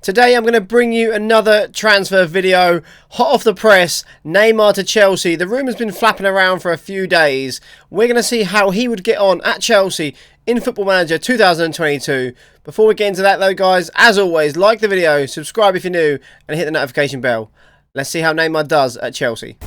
Today I'm going to bring you another transfer video, hot off the press, Neymar to Chelsea. The rumour's been flapping around for a few days. We're going to see how he would get on at Chelsea in Football Manager 2022. Before we get into that though guys, as always, like the video, subscribe if you're new, and hit the notification bell. Let's see how Neymar does at Chelsea.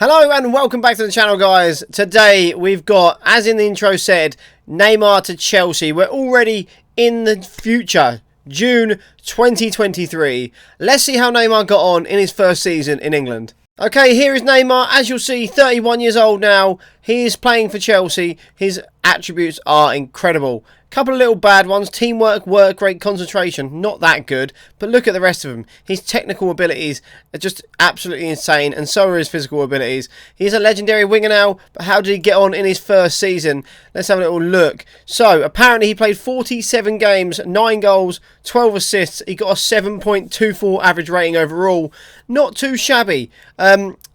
Hello and welcome back to the channel guys. Today we've got, as in the intro said, Neymar to Chelsea. We're already in the future, June 2023. Let's see how Neymar got on in his first season in England. Okay, here is Neymar. As you'll see, 31 years old now. He is playing for Chelsea. His attributes are incredible. Couple of little bad ones. Teamwork, work rate, concentration. Not that good. But look at the rest of him. His technical abilities are just absolutely insane. And so are his physical abilities. He's a legendary winger now. But how did he get on in his first season? Let's have a little look. So, apparently he played 47 games, 9 goals, 12 assists. He got a 7.24 average rating overall. Not too shabby.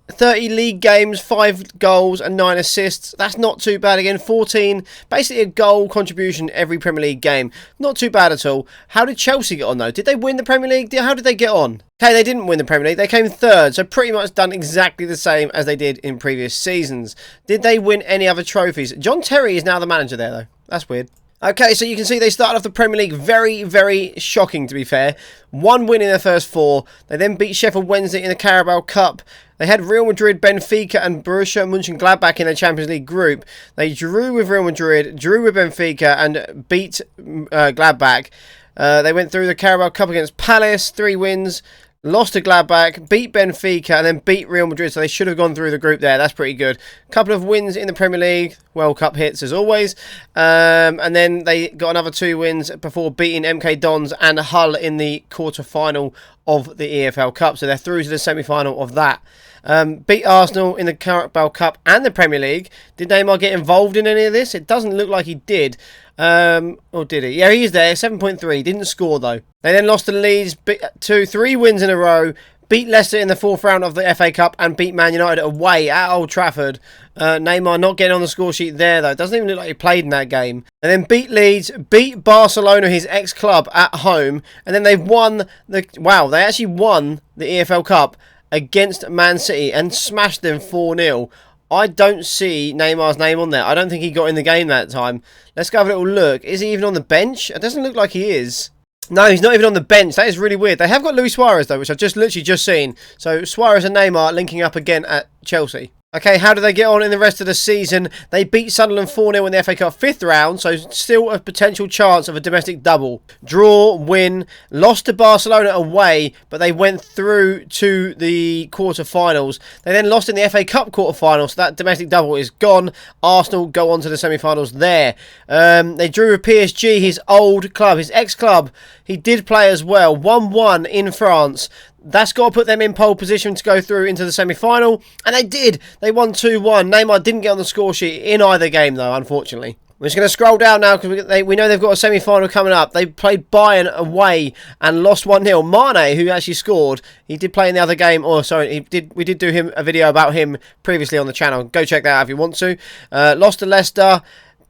30 league games, 5 goals and 9 assists. That's not too bad again. 14, basically a goal contribution every Premier League game. Not too bad at all. How did Chelsea get on though? Did they win the Premier League? How did they get on? Okay, they didn't win the Premier League. They came third, so pretty much done exactly the same as they did in previous seasons. Did they win any other trophies? John Terry is now the manager there though. That's weird. Okay, so you can see they started off the Premier League very, very shocking, to be fair. 1 win in their first 4. They then beat Sheffield Wednesday in the Carabao Cup. They had Real Madrid, Benfica and Borussia Mönchengladbach in the Champions League group. They drew with Real Madrid, drew with Benfica and beat Gladbach. They went through the Carabao Cup against Palace, 3 wins. Lost to Gladbach, beat Benfica, and then beat Real Madrid, so they should have gone through the group there. That's pretty good. Couple of wins in the Premier League, World Cup hits as always. And then they got another 2 wins before beating MK Dons and Hull in the quarter-final of the EFL Cup. So they're through to the semi-final of that. Beat Arsenal in the Carabao Cup and the Premier League. Did Neymar get involved in any of this? It doesn't look like he did. Or did he? Yeah, he is there. 7.3. Didn't score though. They then lost to Leeds. 3 wins in a row. Beat Leicester in the 4th round of the FA Cup and beat Man United away at Old Trafford. Neymar not getting on the score sheet there though. Doesn't even look like he played in that game. And then beat Leeds, beat Barcelona, his ex-club, at home. And then they've won the... Wow, they actually won the EFL Cup against Man City and smashed them 4-0. I don't see Neymar's name on there. I don't think he got in the game that time. Let's go have a little look. Is he even on the bench? It doesn't look like he is. No, he's not even on the bench. That is really weird. They have got Luis Suarez, though, which I've literally just seen. So, Suarez and Neymar linking up again at Chelsea. Okay, how do they get on in the rest of the season? They beat Sunderland 4-0 in the FA Cup 5th round, so still a potential chance of a domestic double. Draw, win, lost to Barcelona away, but they went through to the quarter-finals. They then lost in the FA Cup quarter-finals, so that domestic double is gone. Arsenal go on to the semi-finals there. They drew with PSG, his old club, his ex-club. He did play as well, 1-1 in France. That's got to put them in pole position to go through into the semi-final. And they did. They won 2-1. Neymar didn't get on the score sheet in either game, though, unfortunately. We're just going to scroll down now because we know they've got a semi-final coming up. They played Bayern away and lost 1-0. Mane, who actually scored, he did play in the other game. Oh, sorry, we did do a video about him previously on the channel. Go check that out if you want to. Lost to Leicester.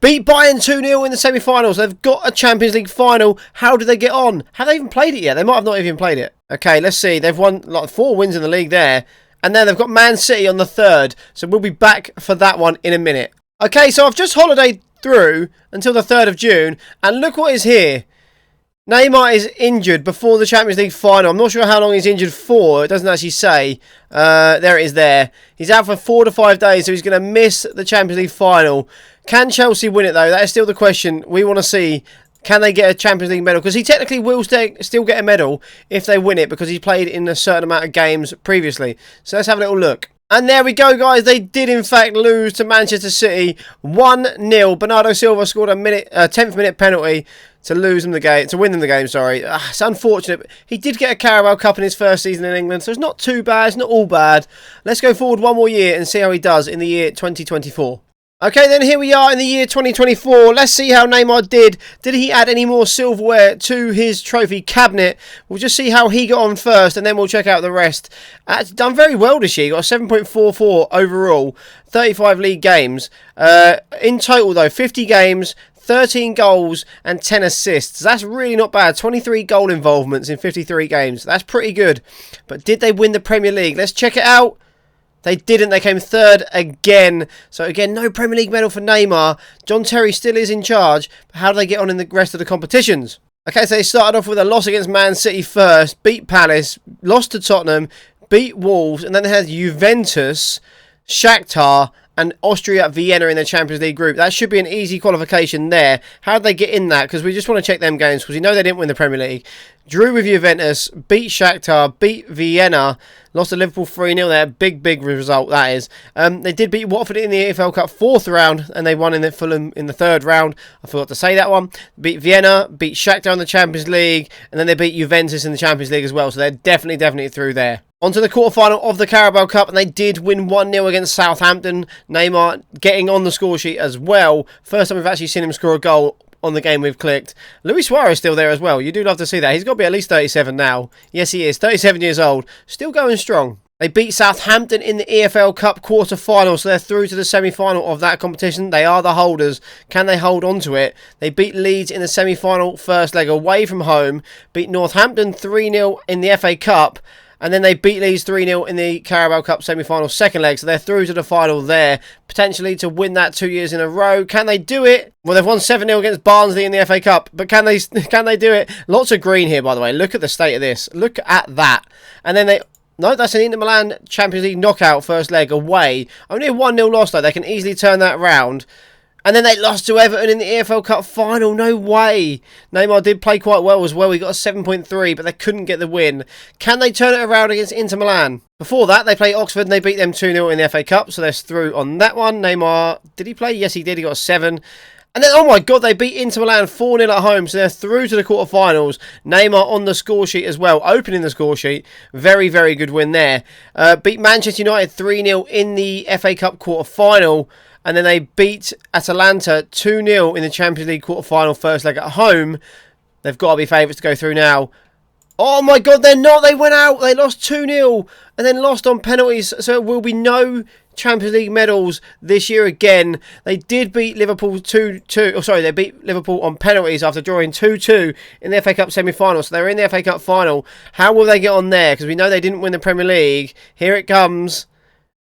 Beat Bayern 2-0 in the semi-finals. They've got a Champions League final. How did they get on? Have they even played it yet? They might have not even played it. Okay, let's see. They've won like 4 wins in the league there. And then they've got Man City on the 3rd. So we'll be back for that one in a minute. Okay, so I've just holidayed through until the 3rd of June. And look what is here. Neymar is injured before the Champions League final. I'm not sure how long he's injured for. It doesn't actually say. There it is there. He's out for 4 to 5 days, so he's going to miss the Champions League final. Can Chelsea win it, though? That is still the question. We want to see, can they get a Champions League medal? Because he technically will still get a medal if they win it, because he played in a certain amount of games previously. So let's have a little look. And there we go, guys. They did, in fact, lose to Manchester City 1-0. Bernardo Silva scored a 10th minute penalty to win them the game. Sorry, it's unfortunate. He did get a Carabao Cup in his first season in England, so it's not too bad. It's not all bad. Let's go forward 1 more year and see how he does in the year 2024. Okay, then here we are in the year 2024. Let's see how Neymar did. Did he add any more silverware to his trophy cabinet? We'll just see how he got on first, and then we'll check out the rest. Done very well this year. Got a 7.44 overall, 35 league games. In total, though, 50 games, 13 goals and 10 assists. That's really not bad. 23 goal involvements in 53 games. That's pretty good. But did they win the Premier League? Let's check it out. They didn't. They came third again. So again, no Premier League medal for Neymar. John Terry still is in charge. But how do they get on in the rest of the competitions? Okay, so they started off with a loss against Man City first. Beat Palace. Lost to Tottenham. Beat Wolves. And then they had Juventus, Shakhtar and Austria Vienna in the Champions League group. That should be an easy qualification there. How did they get in that? Because we just want to check them games because we know they didn't win the Premier League. Drew with Juventus, beat Shakhtar, beat Vienna, lost to Liverpool 3-0 there. Big result, that is. They did beat Watford in the EFL Cup 4th round, and they won in the Fulham in the 3rd round. I forgot to say that one. Beat Vienna, beat Shakhtar in the Champions League, and then they beat Juventus in the Champions League as well. So they're definitely through there. On to the quarterfinal of the Carabao Cup, and they did win 1-0 against Southampton. Neymar getting on the score sheet as well. First time we've actually seen him score a goal on the game we've clicked. Luis Suarez still there as well. You do love to see that. He's got to be at least 37 now. Yes, he is. 37 years old. Still going strong. They beat Southampton in the EFL Cup quarter-final, so they're through to the semi-final of that competition. They are the holders. Can they hold on to it? They beat Leeds in the semi-final first leg away from home. Beat Northampton 3-0 in the FA Cup. And then they beat Leeds 3-0 in the Carabao Cup semi-final second leg. So they're through to the final there. Potentially to win that 2 years in a row. Can they do it? Well, they've won 7-0 against Barnsley in the FA Cup. But can they do it? Lots of green here, by the way. Look at the state of this. Look at that. And then they... No, that's an Inter Milan Champions League knockout first leg away. Only a 1-0 loss, though. They can easily turn that round. And then they lost to Everton in the EFL Cup final. No way. Neymar did play quite well as well. He got a 7.3, but they couldn't get the win. Can they turn it around against Inter Milan? Before that, they played Oxford and they beat them 2-0 in the FA Cup. So they're through on that one. Neymar, did he play? Yes, he did. He got a 7. And then, oh my God, they beat Inter Milan 4-0 at home. So they're through to the quarterfinals. Neymar on the score sheet as well. Opening the score sheet. Very good win there. Beat Manchester United 3-0 in the FA Cup quarterfinal. And then they beat Atalanta 2-0 in the Champions League quarter-final first leg at home. They've got to be favourites to go through now. Oh my God, they're not. They went out. They lost 2-0 and then lost on penalties. So it will be no Champions League medals this year again. They did beat Liverpool 2-2. Oh, sorry, they beat Liverpool on penalties after drawing 2-2 in the FA Cup semi-final. So they're in the FA Cup final. How will they get on there? Because we know they didn't win the Premier League. Here it comes.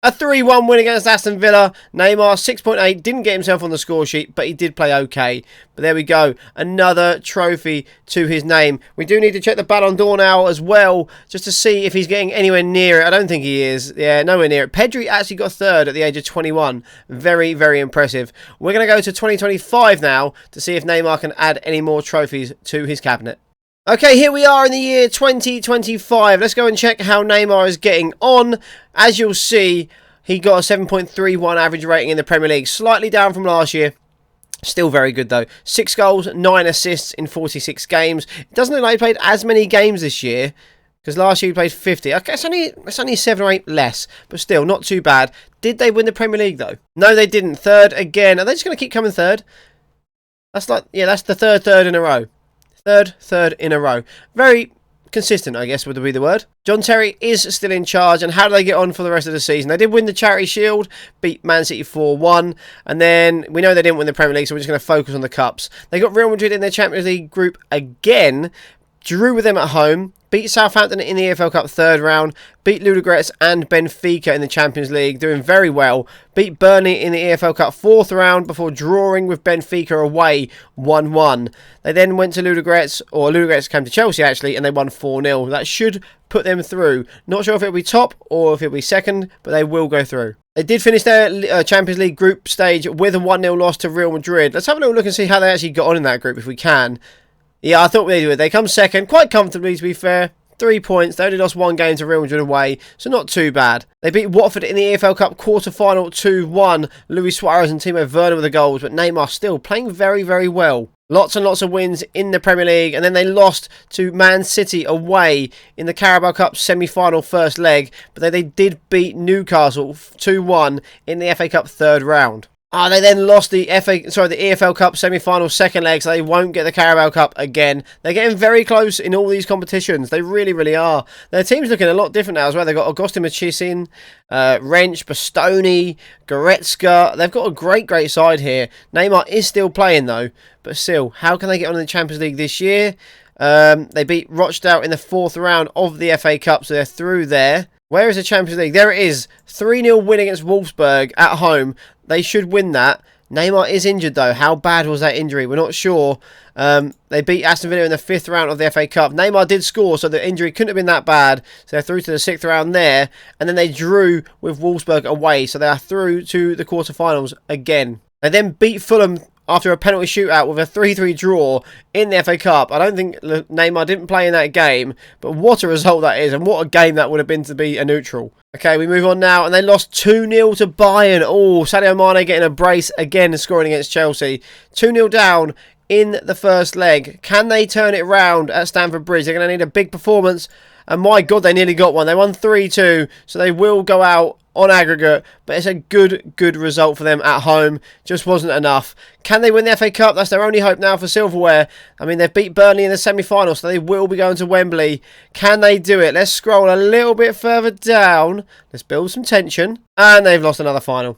A 3-1 win against Aston Villa. Neymar, 6.8, didn't get himself on the score sheet, but he did play okay. But there we go. Another trophy to his name. We do need to check the Ballon d'Or now as well, just to see if he's getting anywhere near it. I don't think he is. Yeah, nowhere near it. Pedri actually got 3rd at the age of 21. Very impressive. We're going to go to 2025 now to see if Neymar can add any more trophies to his cabinet. Okay, here we are in the year 2025. Let's go and check how Neymar is getting on. As you'll see, he got a 7.31 average rating in the Premier League. Slightly down from last year. Still very good, though. 6 goals, 9 assists in 46 games. It doesn't look like he played as many games this year, because last year he played 50. Okay, it's only 7 or 8 less, but still, not too bad. Did they win the Premier League, though? No, they didn't. 3rd again. Are they just going to keep coming 3rd? That's like, yeah, that's the third in a row. Third in a row. Very consistent, I guess, would be the word. John Terry is still in charge, and how do they get on for the rest of the season? They did win the Charity Shield, beat Man City 4-1, and then we know they didn't win the Premier League, so we're just going to focus on the Cups. They got Real Madrid in their Champions League group again, drew with them at home, beat Southampton in the EFL Cup 3rd round, beat Ludogorets and Benfica in the Champions League, doing very well, beat Burnley in the EFL Cup 4th round before drawing with Benfica away 1-1. They then went to Ludogorets, or Ludogorets came to Chelsea actually, and they won 4-0. That should put them through. Not sure if it'll be top or if it'll be second, but they will go through. They did finish their Champions League group stage with a 1-0 loss to Real Madrid. Let's have a little look and see how they actually got on in that group if we can. Yeah, I thought they would. They come second, quite comfortably to be fair. 3 points. They only lost 1 game to Real Madrid away, so not too bad. They beat Watford in the EFL Cup quarter-final 2-1. Luis Suarez and Timo Werner with the goals, but Neymar still playing very well. Lots and lots of wins in the Premier League, and then they lost to Man City away in the Carabao Cup semi-final first leg, but they did beat Newcastle 2-1 in the FA Cup 3rd round. They then lost the the EFL Cup semi-final second leg, so they won't get the Carabao Cup again. They're getting very close in all these competitions. They really, really are. Their team's looking a lot different now as well. They've got Agustin Machisin, Wrench, Bastoni, Goretzka. They've got a great side here. Neymar is still playing though, but still, how can they get on in the Champions League this year? They beat Rochdale in the 4th round of the FA Cup, so they're through there. Where is the Champions League? There it is. 3-0 win against Wolfsburg at home. They should win that. Neymar is injured though. How bad was that injury? We're not sure. They beat Aston Villa in the 5th round of the FA Cup. Neymar did score, so the injury couldn't have been that bad. So they're through to the 6th round there. And then they drew with Wolfsburg away. So they are through to the quarterfinals again. They then beat Fulham after a penalty shootout with a 3-3 draw in the FA Cup. I don't think Neymar didn't play in that game, but what a result that is, and what a game that would have been to be a neutral. Okay, we move on now, and they lost 2-0 to Bayern. Oh, Sadio Mane getting a brace again, scoring against Chelsea. 2-0 down in the first leg. Can they turn it round at Stamford Bridge? They're going to need a big performance, and my God, they nearly got one. They won 3-2, so they will go out on aggregate, but it's a good result for them at home. Just wasn't enough. Can they win the FA Cup? That's their only hope now for silverware. I mean, they've beat Burnley in the semi-final, so they will be going to Wembley. Can they do it? Let's scroll a little bit further down. Let's build some tension. And they've lost another final.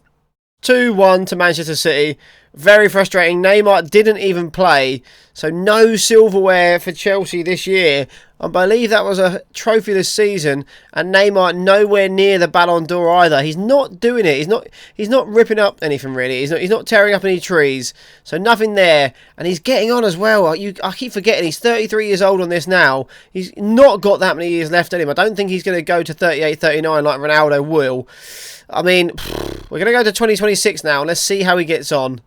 2-1 to Manchester City. Very frustrating. Neymar didn't even play, so no silverware for Chelsea this year. I believe that was a trophy this season, and Neymar nowhere near the Ballon d'Or either. He's not doing it. He's not ripping up anything really. He's not tearing up any trees. So nothing there, and he's getting on as well. I keep forgetting he's 33 years old on this now. He's not got that many years left in him. I don't think he's going to go to 38, 39 like Ronaldo will. I mean, we're going to go to 2026 now. Let's see how he gets on.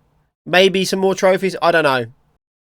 Maybe some more trophies. I don't know.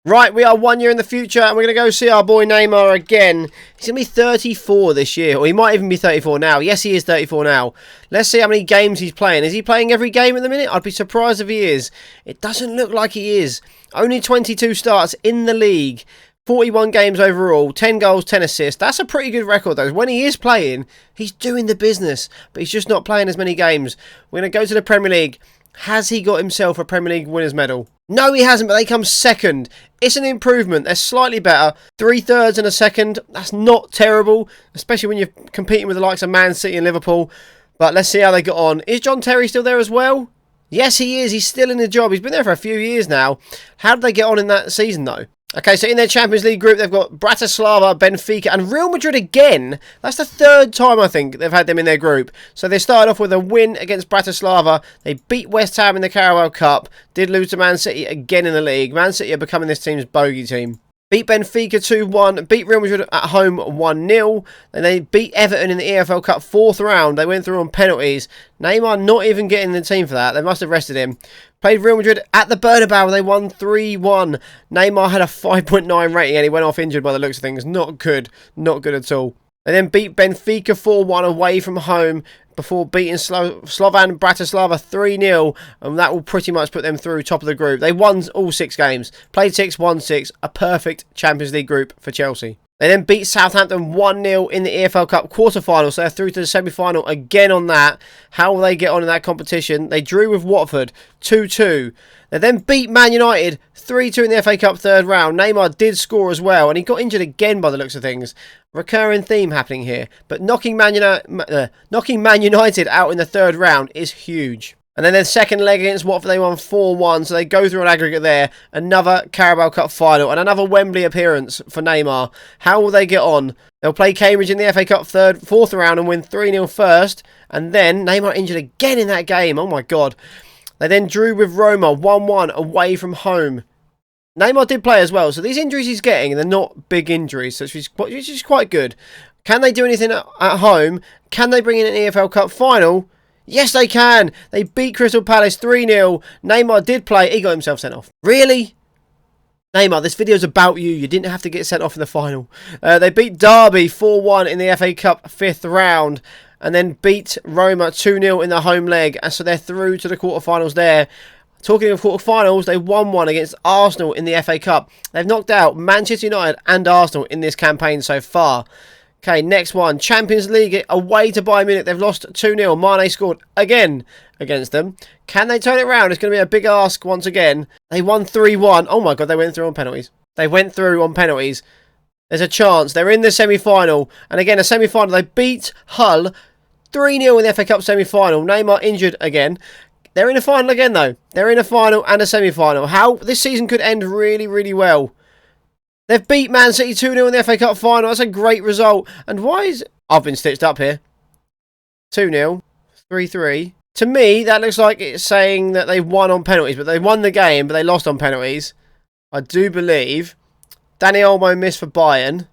Right, we are 1 year in the future, and we're going to go see our boy Neymar again. He's going to be 34 this year, or he might even be 34 now. Yes, he is 34 now. Let's see how many games he's playing. Is he playing every game at the minute? I'd be surprised if he is. It doesn't look like he is. Only 22 starts in the league. 41 games overall, 10 goals, 10 assists. That's a pretty good record, though. When he is playing, he's doing the business, but he's just not playing as many games. We're going to go to the Premier League. Has he got himself a Premier League winners medal? No, he hasn't, but they come second. It's an improvement. They're slightly better. 3/3 and a second. That's not terrible, especially when you're competing with the likes of Man City and Liverpool. But let's see how they got on. Is John Terry still there as well? Yes, he is. He's still in the job. He's been there for a few years now. How did they get on in that season, though? Okay, so in their Champions League group, they've got Bratislava, Benfica, and Real Madrid again. That's the 3rd time, I think, they've had them in their group. So they started off with a win against Bratislava. They beat West Ham in the Carabao Cup. Did lose to Man City again in the league. Man City are becoming this team's bogey team. Beat Benfica 2-1. Beat Real Madrid at home 1-0. Then they beat Everton in the EFL Cup 4th round. They went through on penalties. Neymar not even getting the team for that. They must have rested him. Played Real Madrid at the Bernabeu. They won 3-1. Neymar had a 5.9 rating and he went off injured by the looks of things. Not good. Not good at all. They then beat Benfica 4-1 away from home before beating Slovan Bratislava 3-0, and that will pretty much put them through top of the group. They won all 6 games. Played 6, won 6. A perfect Champions League group for Chelsea. They then beat Southampton 1-0 in the EFL Cup quarter-final, so they're through to the semi-final again on that. How will they get on in that competition? They drew with Watford 2-2. They then beat Man United 3-2 in the FA Cup 3rd round. Neymar did score as well, and he got injured again by the looks of things. Recurring theme happening here. But knocking Man United out in the 3rd round is huge. And then their second leg against Watford, they won 4-1, so they go through an aggregate there. Another Carabao Cup final and another Wembley appearance for Neymar. How will they get on? They'll play Cambridge in the FA Cup 4th round and win 3-0 first. And then Neymar injured again in that game. Oh my God. They then drew with Roma 1-1 away from home. Neymar did play as well, so these injuries he's getting, they're not big injuries, so which is quite good. Can they do anything at home? Can they bring in an EFL Cup final? Yes, they can. They beat Crystal Palace 3-0. Neymar did play. He got himself sent off. Really? Neymar, this video's about you. You didn't have to get sent off in the final. They beat Derby 4-1 in the FA Cup 5th round, and then beat Roma 2-0 in the home leg, and so they're through to the quarterfinals there. Talking of quarterfinals, they won one against Arsenal in the FA Cup. They've knocked out Manchester United and Arsenal in this campaign so far. Okay, next one. Champions League away to Bayern Munich. They've lost 2-0. Mane scored again against them. Can they turn it around? It's going to be a big ask once again. They won 3-1. Oh my god, they went through on penalties. They went through on penalties. There's a chance. They're in the semi-final. And again, a semi-final. They beat Hull 3-0 in the FA Cup semi-final. Neymar injured again. They're in a final again, though. They're in a final and a semi-final. How this season could end really, really well. They've beat Man City 2-0 in the FA Cup final. That's a great result. And why is... I've been stitched up here. 2-0. 3-3. To me, that looks like it's saying that they won on penalties. But they won the game, but they lost on penalties. I do believe. Dani Olmo missed for Bayern.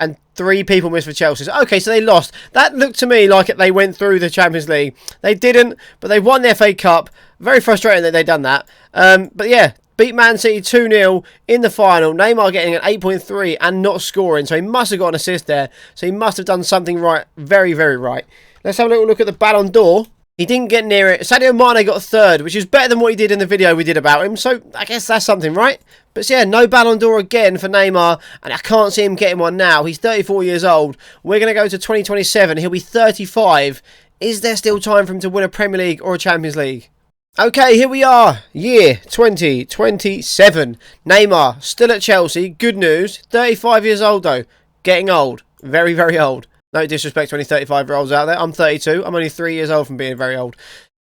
And 3 people missed for Chelsea. Okay, so they lost. That looked to me like they went through the Champions League. They didn't, but they won the FA Cup. Very frustrating that they'd done that. But yeah, beat Man City 2-0 in the final. Neymar getting an 8.3 and not scoring. So he must have got an assist there. So he must have done something right. Very, very right. Let's have a little look at the Ballon d'Or. He didn't get near it. Sadio Mane got 3rd, which is better than what he did in the video we did about him. So I guess that's something, right? But yeah, no Ballon d'Or again for Neymar. And I can't see him getting one now. He's 34 years old. We're going to go to 2027. He'll be 35. Is there still time for him to win a Premier League or a Champions League? Okay, here we are. Year 2027. Neymar still at Chelsea. Good news. 35 years old though. Getting old. Very, very old. No disrespect to any 35-year-olds out there. I'm 32. I'm only 3 years old from being very old.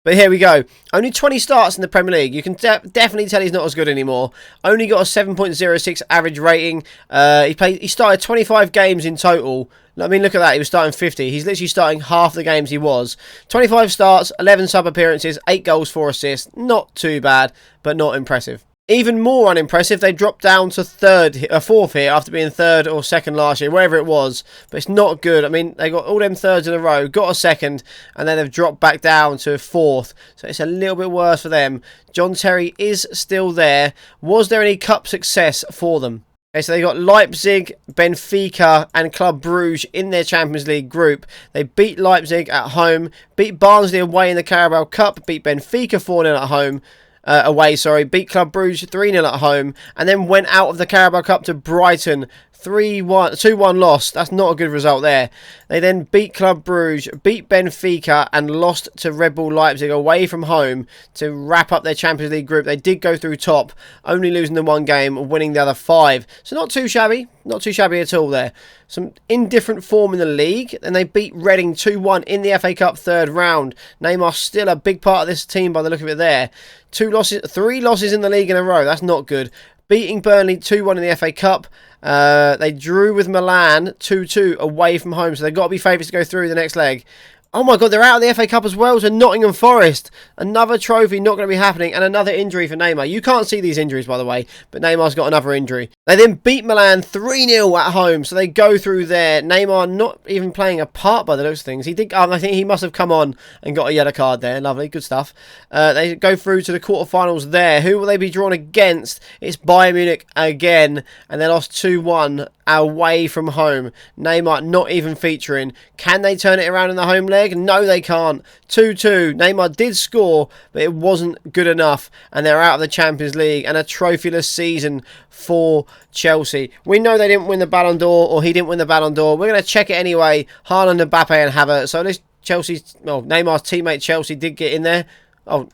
But here we go. Only 20 starts in the Premier League. You can definitely tell he's not as good anymore. Only got a 7.06 average rating. He started 25 games in total. I mean, look at that. He was starting 50. He's literally starting half the games he was. 25 starts, 11 sub-appearances, 8 goals, 4 assists. Not too bad, but not impressive. Even more unimpressive, they dropped down to 4th here after being 3rd or 2nd last year, wherever it was. But it's not good. I mean, they got all them 3rds in a row, got a 2nd, and then they've dropped back down to 4th. So it's a little bit worse for them. John Terry is still there. Was there any cup success for them? Okay, so they got Leipzig, Benfica and Club Brugge in their Champions League group. They beat Leipzig at home, beat Barnsley away in the Carabao Cup, beat Benfica 4-0 at home. Beat Club Brugge 3-0 at home, and then went out of the Carabao Cup to Brighton 2-1 loss. That's not a good result there. They then beat Club Brugge, beat Benfica, and lost to Red Bull Leipzig away from home to wrap up their Champions League group. They did go through top, only losing the 1 game, winning the other 5. So not too shabby. Not too shabby at all there. Some indifferent form in the league, and they beat Reading 2-1 in the FA Cup 3rd round. Neymar still a big part of this team by the look of it there. 3 losses in the league in a row. That's not good. Beating Burnley 2-1 in the FA Cup. They drew with Milan 2-2 away from home, so they've got to be favourites to go through the next leg. Oh my god, they're out of the FA Cup as well, so Nottingham Forest. Another trophy not going to be happening, and another injury for Neymar. You can't see these injuries, by the way, but Neymar's got another injury. They then beat Milan 3-0 at home, so they go through there. Neymar not even playing a part by the looks of things. He did. I think he must have come on and got a yellow card there. Lovely, good stuff. They go through to the quarterfinals there. Who will they be drawn against? It's Bayern Munich again, and they lost 2-1 away from home. Neymar not even featuring. Can they turn it around in the home leg? No, they can't. 2-2. Neymar did score, but it wasn't good enough, and they're out of the Champions League and a trophyless season for Chelsea. We know they didn't win the Ballon d'Or, or he didn't win the Ballon d'Or. We're going to check it anyway. Haaland, Mbappe and Havertz. So this Neymar's teammate Chelsea did get in there. Oh,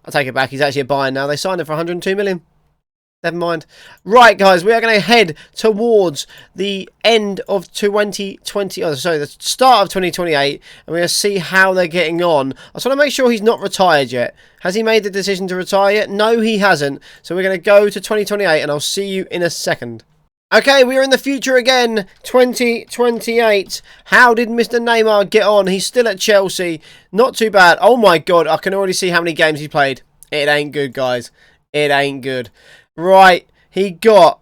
I'll take it back. He's actually a Bayern now. They signed him for 102 million. Never mind. Right, guys, we are going to head towards the end of 2020. Oh, sorry, the start of 2028, and we're going to see how they're getting on. I just want to make sure he's not retired yet. Has he made the decision to retire yet? No, he hasn't. So we're going to go to 2028, and I'll see you in a second. Okay, we are in the future again, 2028. How did Mr. Neymar get on? He's still at Chelsea. Not too bad. Oh my god, I can already see how many games he played. It ain't good, guys. It ain't good. Right, he got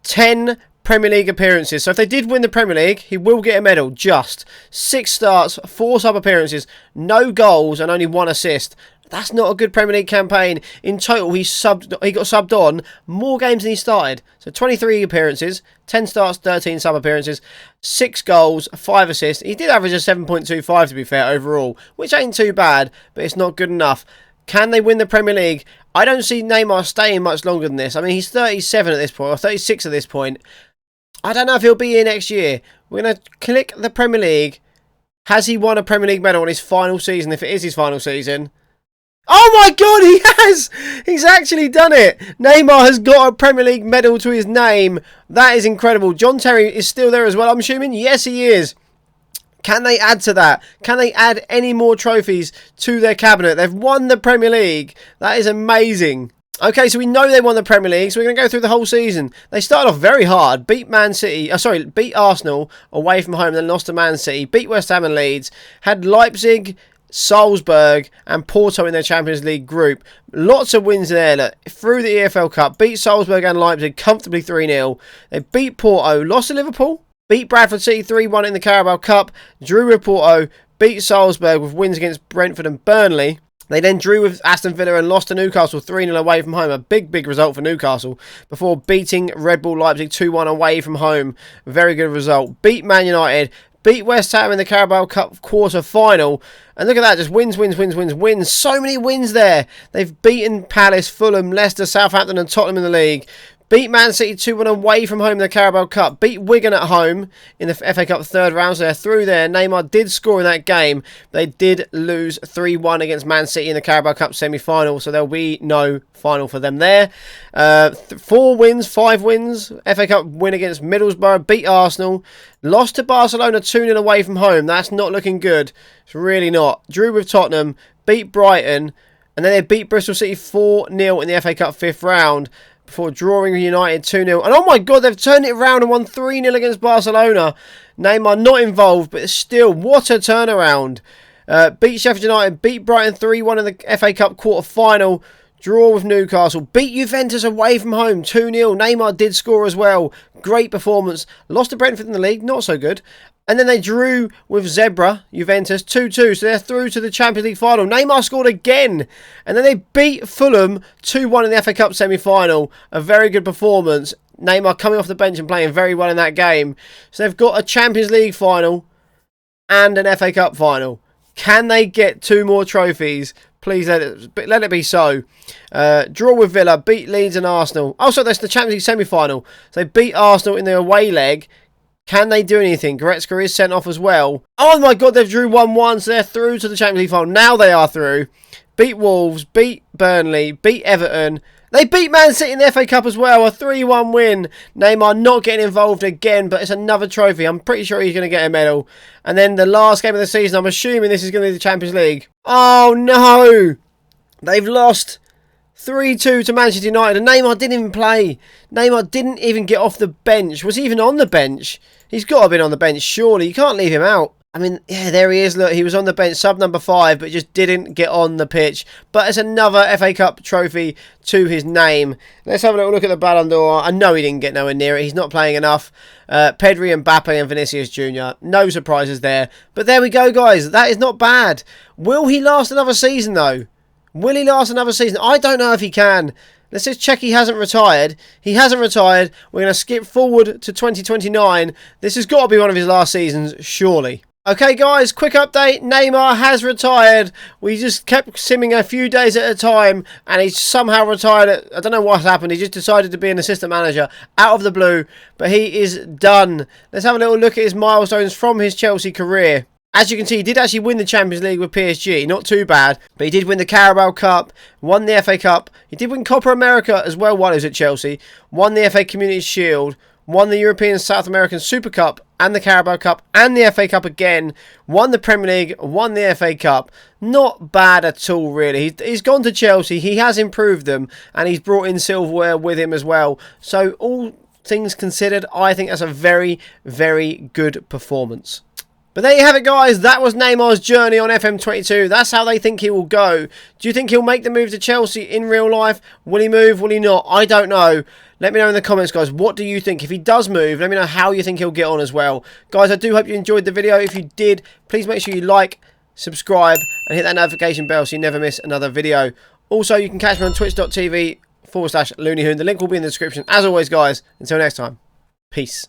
10 Premier League appearances. So if they did win the Premier League, he will get a medal. Just 6 starts, 4 sub-appearances, no goals and only 1 assist. That's not a good Premier League campaign. In total, he got subbed on more games than he started. So 23 appearances, 10 starts, 13 sub-appearances, 6 goals, 5 assists. He did average a 7.25 to be fair overall, which ain't too bad, but it's not good enough. Can they win the Premier League? I don't see Neymar staying much longer than this. I mean, he's 37 at this point, or 36 at this point. I don't know if he'll be here next year. We're going to click the Premier League. Has he won a Premier League medal in his final season, if it is his final season? Oh my God, he has! He's actually done it! Neymar has got a Premier League medal to his name. That is incredible. John Terry is still there as well, I'm assuming? Yes, he is. Can they add to that? Can they add any more trophies to their cabinet? They've won the Premier League. That is amazing. Okay, so we know they won the Premier League, so we're going to go through the whole season. They started off very hard. Beat beat Arsenal away from home, then lost to Man City. Beat West Ham and Leeds. Had Leipzig, Salzburg and Porto in their Champions League group. Lots of wins there. Look, through the EFL Cup. Beat Salzburg and Leipzig comfortably 3-0. They beat Porto. Lost to Liverpool. Beat Bradford City 3-1 in the Carabao Cup. Drew with Porto. Beat Salzburg with wins against Brentford and Burnley. They then drew with Aston Villa and lost to Newcastle 3-0 away from home. A big result for Newcastle before beating Red Bull Leipzig 2-1 away from home. Very good result. Beat Man United. Beat West Ham in the Carabao Cup quarter-final. And look at that, just wins. So many wins there. They've beaten Palace, Fulham, Leicester, Southampton and Tottenham in the league. Beat Man City 2-1 away from home in the Carabao Cup. Beat Wigan at home in the FA Cup third round. So they're through there. Neymar did score in that game. They did lose 3-1 against Man City in the Carabao Cup semi-final. So there'll be no final for them there. 5 wins. FA Cup win against Middlesbrough. Beat Arsenal. Lost to Barcelona 2-0 away from home. That's not looking good. It's really not. Drew with Tottenham. Beat Brighton. And then they beat Bristol City 4-0 in the FA Cup fifth round. Before drawing United 2-0. And oh my God, they've turned it around and won 3-0 against Barcelona. Neymar not involved, but still, what a turnaround. Beat Sheffield United, beat Brighton 3-1 in the FA Cup quarter-final. Draw with Newcastle. Beat Juventus away from home 2-0. Neymar did score as well. Great performance. Lost to Brentford in the league, not so good. And then they drew with Juventus 2-2. So they're through to the Champions League final. Neymar scored again. And then they beat Fulham 2-1 in the FA Cup semi-final. A very good performance. Neymar coming off the bench and playing very well in that game. So they've got a Champions League final and an FA Cup final. Can they get 2 more trophies? Please let it be so. Draw with Villa. Beat Leeds and Arsenal. Also, that's the Champions League semi-final. So they beat Arsenal in the away leg. Can they do anything? Goretzka is sent off as well. Oh my God, they've drew 1-1, so they're through to the Champions League final. Now they are through. Beat Wolves, beat Burnley, beat Everton. They beat Man City in the FA Cup as well, a 3-1 win. Neymar not getting involved again, but it's another trophy. I'm pretty sure he's going to get a medal. And then the last game of the season, I'm assuming this is going to be the Champions League. Oh no! They've lost 3-2 to Manchester United, and Neymar didn't even play. Neymar didn't even get off the bench. Was he even on the bench? He's got to have been on the bench, surely. You can't leave him out. I mean, yeah, there he is. Look, he was on the bench, sub number 5, but just didn't get on the pitch. But it's another FA Cup trophy to his name. Let's have a little look at the Ballon d'Or. I know he didn't get nowhere near it. He's not playing enough. Pedri, Mbappe and Vinicius Jr. No surprises there. But there we go, guys. That is not bad. Will he last another season, though? Will he last another season? I don't know if he can. Let's just check he hasn't retired. He hasn't retired. We're going to skip forward to 2029. This has got to be one of his last seasons, surely. Okay, guys, quick update. Neymar has retired. We just kept simming a few days at a time, and he's somehow retired. I don't know what's happened. He just decided to be an assistant manager out of the blue, but he is done. Let's have a little look at his milestones from his Chelsea career. As you can see, he did actually win the Champions League with PSG. Not too bad. But he did win the Carabao Cup, won the FA Cup. He did win Copa America as well while he was at Chelsea. Won the FA Community Shield. Won the European South American Super Cup and the Carabao Cup and the FA Cup again. Won the Premier League. Won the FA Cup. Not bad at all, really. He's gone to Chelsea. He has improved them. And he's brought in silverware with him as well. So all things considered, I think that's a very, very good performance. But there you have it, guys. That was Neymar's journey on FM22. That's how they think he will go. Do you think he'll make the move to Chelsea in real life? Will he move? Will he not? I don't know. Let me know in the comments, guys. What do you think? If he does move, let me know how you think he'll get on as well. Guys, I do hope you enjoyed the video. If you did, please make sure you like, subscribe, and hit that notification bell so you never miss another video. Also, you can catch me on twitch.tv/LooneyHoon. The link will be in the description. As always, guys, until next time, peace.